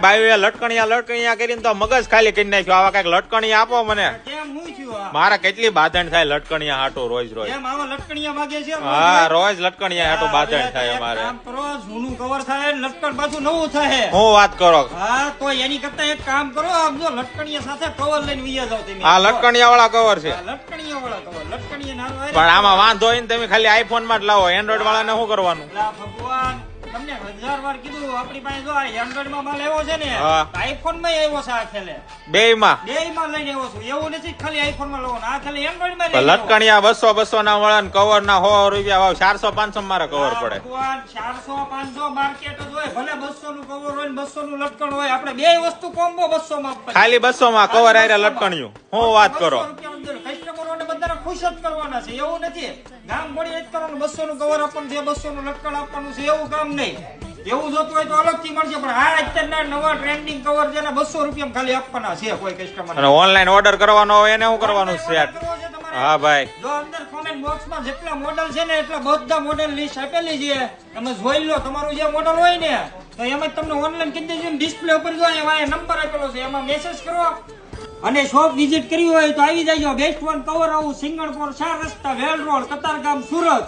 ભાઈ લટકણિયા કરીને તો મગજ ખાલી કરી નાખ્યો. આવા કઈક લટકણિયા આપો મને. મારા કેટલી બાધણ થાય લટકણિયા હાટો રોજ રોજ. હા, રોજ લટકણિયા હાટો બાધણ થાય અમારે. જૂનું કવર થાય, લટકણ પાછું નવું થાય. હું વાત કરો? હા, તો એની કરતા એક કામ કરો, આમ જો લટકણિયા સાથે કવર લઈને વૈયા જાવ તમે. આ લટકણિયા વાળા કવર છે. લટકણિયા વાળા કવર, લટકણિયા નાનો. પણ આમાં વાંધો હોય ને તમે ખાલી આઈફોન માં જ લાવો. એન્ડ્રોઈડ વાળાને શું કરવાનું? ભગવાન તમને 1000 વાર કીધું, આપણી પાસે જો એન્ડ્રોઈડ માં માલ આવ્યો છે ને, આઈફોન માં આવ્યો છે. આ ખેલે બે માં લઈને આવ્યો છું. એવું નથી ખાલી આઈફોન માં લેવાનું, આ ખાલી એન્ડ્રોઈડ માં. લટકણિયા 200 ના મળે ને કવર ના 100 રૂપિયા 400-500 મારે કવર પડે. 400-500 માર્કેટ જ હોય. ભલે 200 નું કવર હોય ને 200 નું લટકણ હોય. આપણે બે વસ્તુ કોમ્બો 200 માં ખાલી 200 માં કવર આયરે લટકણિયું. હું વાત કરો? કસ્ટમરોને બધાને ખુશ જ કરવાના છે. એવું નથી ગામ ગોળી જ કરવાનું. 200 નું કવર આપવાનું છે, 200 નું લટકણ આપવાનું છે, એવું કામ નહીં. એવું જોતું હોય તો અલગથી મળશે. પણ આ અત્યારના નવા ટ્રેન્ડિંગ કવર છે ને 200 રૂપિયા ખાલી આપવાના છે કોઈ કસ્ટમર. અને ઓનલાઈન ઓર્ડર કરવાનો હોય એને શું કરવાનું છે? હા ભાઈ, જો અંદર કોમેન્ટ બોક્સમાં જેટલા મોડલ છે ને એટલા બધા મોડલ લિસ્ટ આપેલી છે. તમે જોઈ લો તમારું જે મોડલ હોય ને તો એમાં તમને ઓનલાઈન કરી દેજો. ડિસ્પ્લે ઉપર જો એમાં નંબર આપેલો છે, એમાં મેસેજ કરો અને શોપ વિઝિટ કરવી હોય તો આવી જાય. બેસ્ટ વન કવર આવું સિંગણપોર 4 રસ્તા, વેલ રોડ, કતારગામ, સુરત.